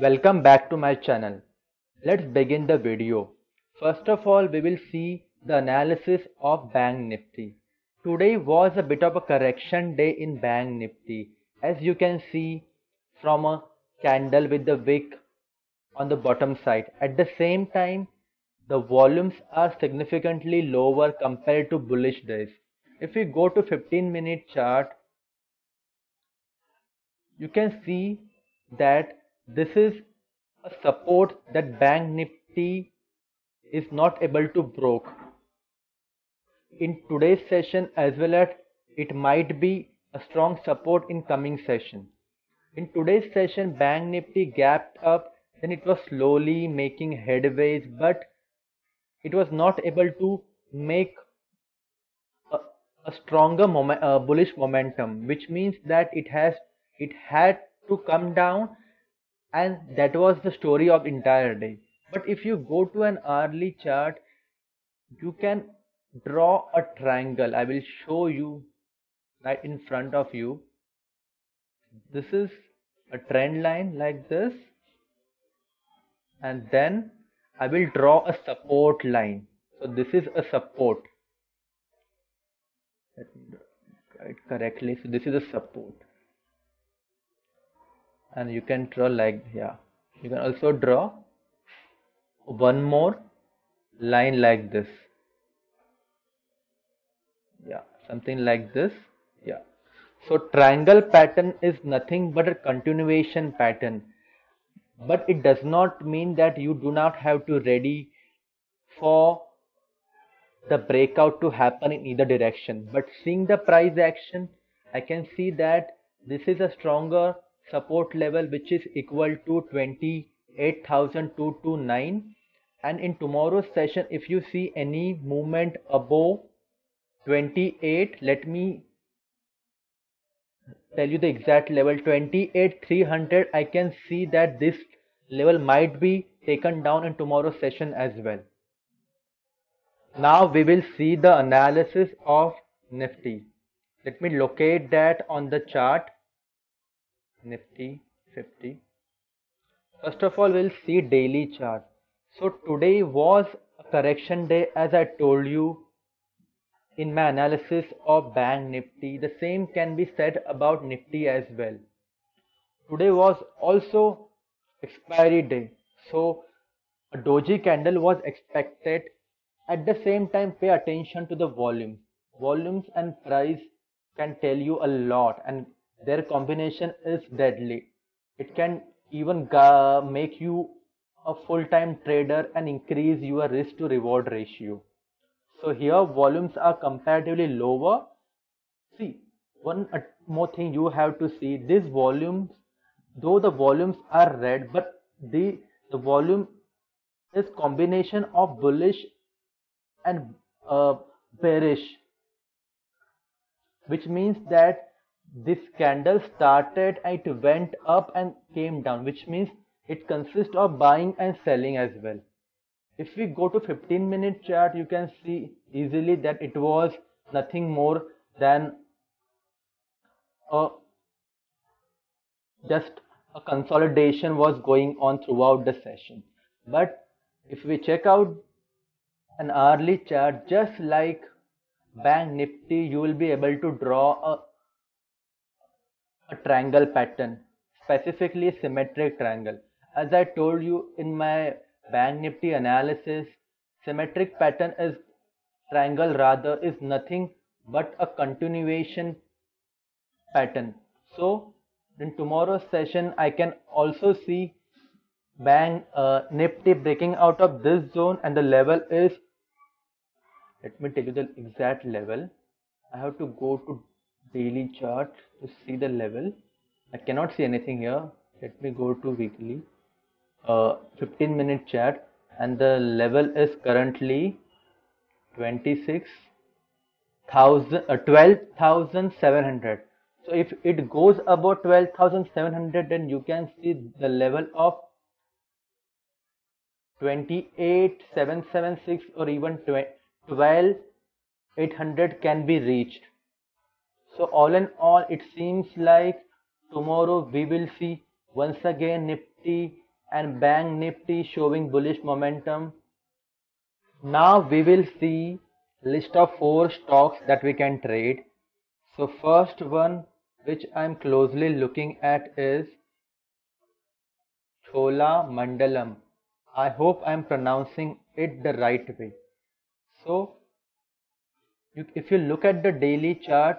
Welcome back to my channel. Let's begin the video. First of all, we will see the analysis of Bank Nifty. Today was a bit of a correction day in Bank Nifty. As you can see from a candle with the wick on the bottom side. At the same time, the volumes are significantly lower compared to bullish days. If we go to 15-minute chart, you can see that this is a support that Bank Nifty is not able to break in today's session, as well as it might be a strong support in coming session. In today's session, Bank Nifty gapped up, then it was slowly making headways, but it was not able to make a, a stronger bullish momentum, which means that it had to come down, and that was the story of entire day. But if you go to an hourly chart, you can draw a triangle. I will show you right in front of you. This is a trend line like this, and then I will draw a support line. So this is a support. Let me write correctly. So this is a support, and you can draw like, yeah, you can also draw one more line like this. Yeah, something like this. Yeah. So triangle pattern is nothing but a continuation pattern, but it does not mean that you do not have to ready for the breakout to happen in either direction. But seeing the price action, I can see that this is a stronger support level, which is equal to 28,229. And in tomorrow's session, if you see any movement above 28, let me tell you the exact level, 28,300. I can see that this level might be taken down in tomorrow's session as well. Now we will see the analysis of Nifty. Let me locate that on the chart. Nifty 50. First of all, we'll see daily chart. So today was a correction day, as I told you in my analysis of Bank Nifty. The same can be said about Nifty as well. Today was also expiry day, so a doji candle was expected. At the same time, pay attention to the volume. Volumes and price can tell you a lot, and their combination is deadly. It can even make you a full-time trader and increase your risk to reward ratio. So here volumes are comparatively lower. See, one more thing you have to see, these volumes, though the volumes are red, but the volume is combination of bullish and bearish, which means that this candle started and it went up and came down, which means it consists of buying and selling as well. If we go to 15-minute chart, you can see easily that it was nothing more than a just a consolidation was going on throughout the session. But if we check out an hourly chart, just like Bank Nifty, you will be able to draw a triangle pattern, specifically symmetric triangle. As I told you in my Bank Nifty analysis, symmetric pattern is triangle rather is nothing but a continuation pattern. So in tomorrow's session, I can also see Bank Nifty breaking out of this zone, and the level is, let me tell you the exact level. I have to go to daily chart to see the level. I cannot see anything here. Let me go to weekly 15-minute chart, and the level is currently 12,700. So if it goes above 12,700, then you can see the level of 28,776 or even 12,800 can be reached. So all in all, it seems like tomorrow we will see once again Nifty and Bank Nifty showing bullish momentum. Now we will see list of 4 stocks that we can trade. So first one which I'm closely looking at is Chola Mandalam. I hope I'm pronouncing it the right way. So if you look at the daily chart,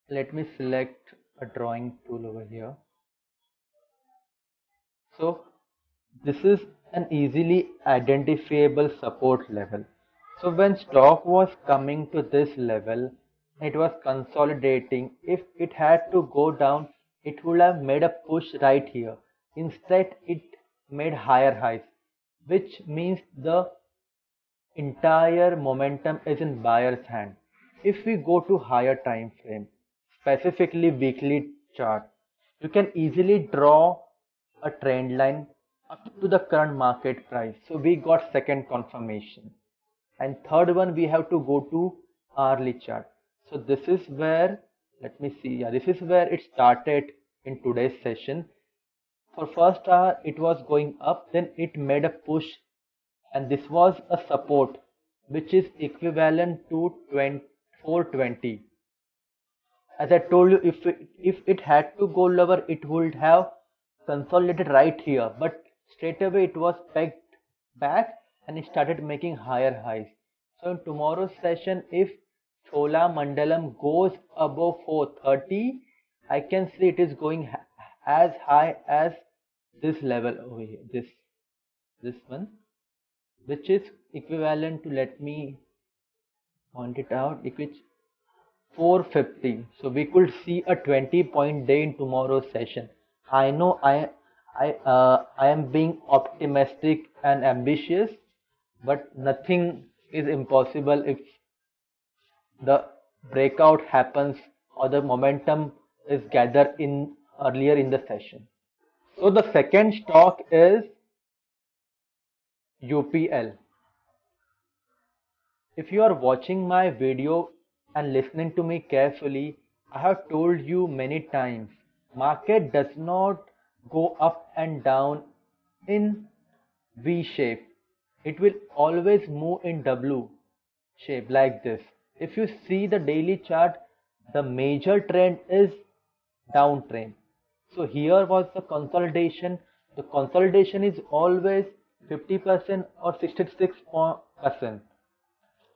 let me select a drawing tool over here. So this is an easily identifiable support level. So when stock was coming to this level, it was consolidating. If it had to go down, it would have made a push right here. Instead, it made higher highs, which means the entire momentum is in buyer's hand. If we go to higher time frame, specifically weekly chart, you can easily draw a trend line up to the current market price. So we got second confirmation. And third one, we have to go to hourly chart. So this is where, let me see, yeah, this is where it started in today's session. For first hour, it was going up, then it made a push, and this was a support which is equivalent to 420. As I told you, if it had to go lower, it would have consolidated right here, but straight away it was pegged back and it started making higher highs. So in tomorrow's session, if Chola Mandalam goes above 430, I can see it is going as high as this level over here, this one, which is equivalent to, let me point it out, which 450. So we could see a 20-point day in tomorrow's session. I know I am being optimistic and ambitious, but nothing is impossible if the breakout happens or the momentum is gathered in earlier in the session. So the second stock is UPL. If you are watching my video and listening to me carefully, I have told you many times, market does not go up and down in V shape. It will always move in W shape like this. If you see the daily chart, the major trend is downtrend. So here was the consolidation. The consolidation is always 50% or 66%.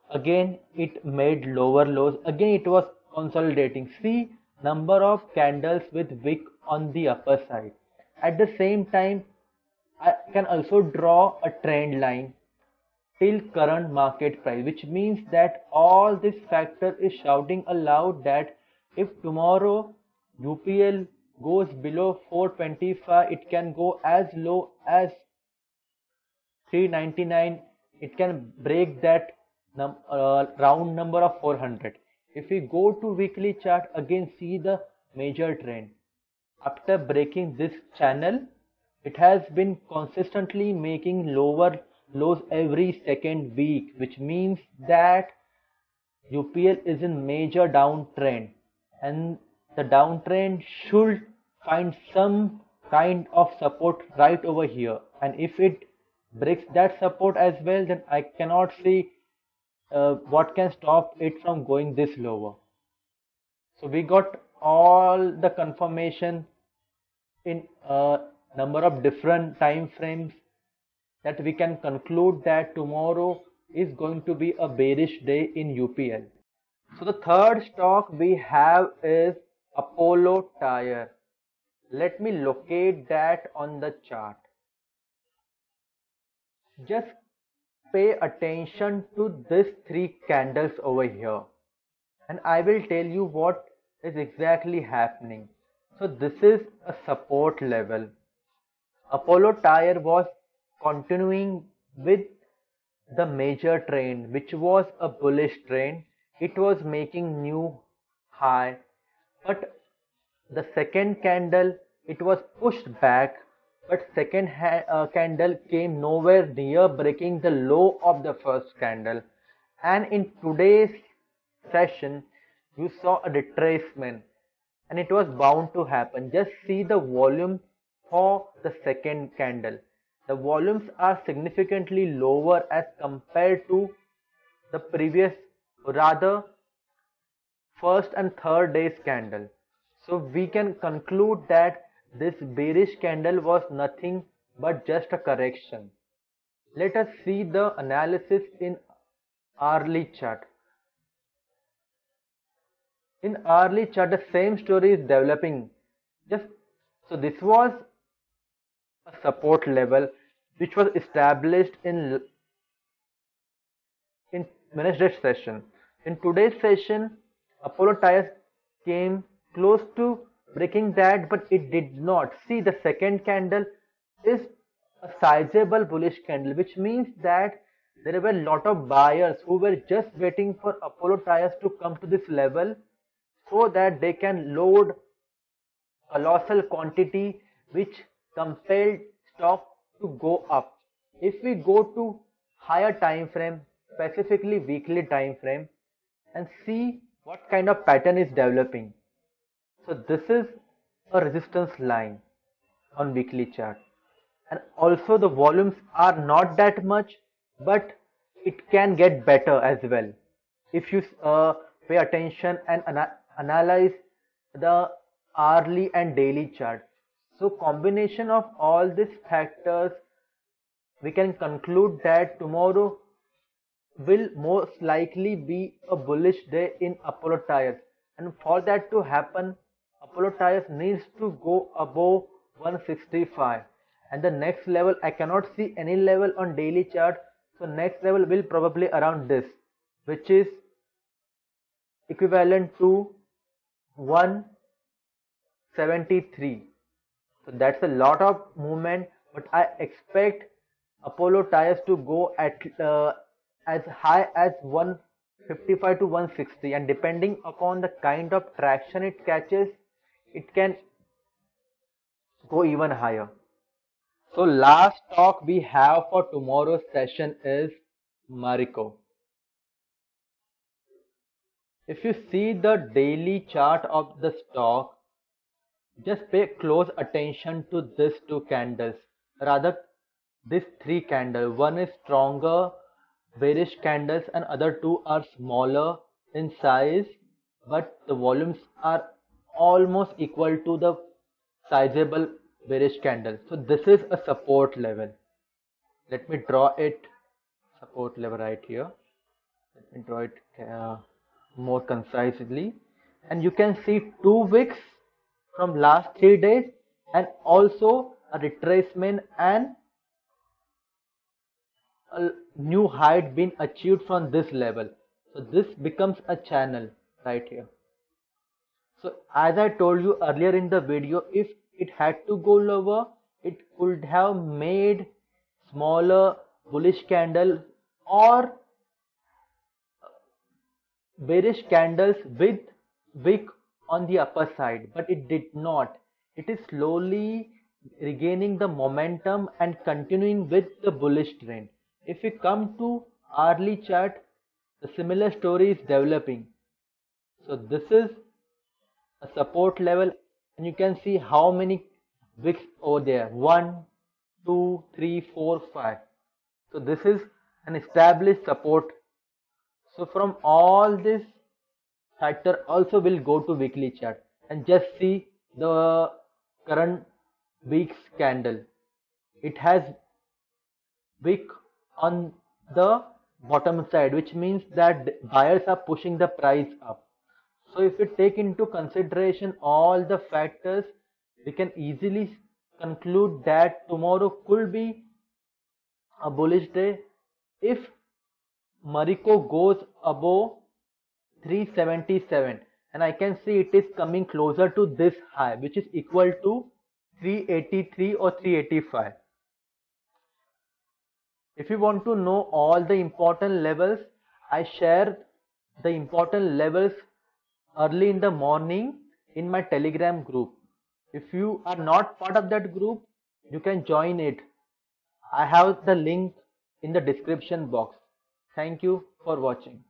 Again it made lower lows, again it was consolidating. See number of candles with wick on the upper side. At the same time, I can also draw a trend line till current market price, which means that all this factor is shouting aloud that if tomorrow UPL goes below 425, it can go as low as 399. It can break that round number of 400. If we go to weekly chart, again see the major trend. After breaking this channel, it has been consistently making lower lows every second week, which means that UPL is in major downtrend, and the downtrend should find some kind of support right over here. And if it breaks that support as well, then I cannot see what can stop it from going this lower. So we got all the confirmation in a number of different time frames that we can conclude that tomorrow is going to be a bearish day in UPL. So the third stock we have is Apollo Tyre. Let me locate that on the chart. Just pay attention to these 3 candles over here, and I will tell you what is exactly happening. So this is a support level. Apollo Tyre was continuing with the major trend, which was a bullish trend. It was making new high, but the second candle, it was pushed back, but second candle came nowhere near breaking the low of the first candle. And in today's session, you saw a retracement, and it was bound to happen. Just see the volume for the second candle. The volumes are significantly lower as compared to the previous, rather first and third day's candle. So we can conclude that this bearish candle was nothing but just a correction. Let us see the analysis in hourly chart. In hourly chart, the same story is developing. Just so this was a support level which was established in Wednesday's session. In today's session, Apollo Tyres came close to breaking that, but it did not. See, the second candle is a sizable bullish candle, which means that there were a lot of buyers who were just waiting for Apollo Tyres to come to this level so that they can load colossal quantity which compelled stock to go up. If we go to higher time frame, specifically weekly time frame, and see what kind of pattern is developing. So this is a resistance line on weekly chart, and also the volumes are not that much, but it can get better as well if you pay attention and analyze the hourly and daily chart. So combination of all these factors, we can conclude that tomorrow will most likely be a bullish day in Apollo Tyres, and for that to happen, Apollo Tyres needs to go above 165, and the next level I cannot see any level on daily chart. So next level will probably around this, which is equivalent to 173. So that's a lot of movement, but I expect Apollo Tyres to go at as high as 155 to 160, and depending upon the kind of traction it catches, it can go even higher. So last stock we have for tomorrow's session is Marico. If you see the daily chart of the stock, just pay close attention to these two candles, rather these three candles. One is stronger bearish candles and other two are smaller in size, but the volumes are almost equal to the sizable bearish candle. So this is a support level. Let me draw it, support level right here. Let me draw it more concisely, and you can see 2 wicks from last 3 days and also a retracement and a new height been achieved from this level. So this becomes a channel right here. So as I told you earlier in the video, if it had to go lower, it could have made smaller bullish candle or bearish candles with wick on the upper side, but it did not. It is slowly regaining the momentum and continuing with the bullish trend. If we come to hourly chart, the similar story is developing. So this is a support level, and you can see how many wicks over there: 1, 2, 3, 4, 5. So this is an established support. So from all this factor also will go to weekly chart and just see the current week's candle. It has wick on the bottom side, which means that buyers are pushing the price up. So if we take into consideration all the factors, we can easily conclude that tomorrow could be a bullish day if Marico goes above 377, and I can see it is coming closer to this high, which is equal to 383 or 385. If you want to know all the important levels, I share the important levels early in the morning in my Telegram group. If you are not part of that group, you can join it. I have the link in the description box. Thank you for watching.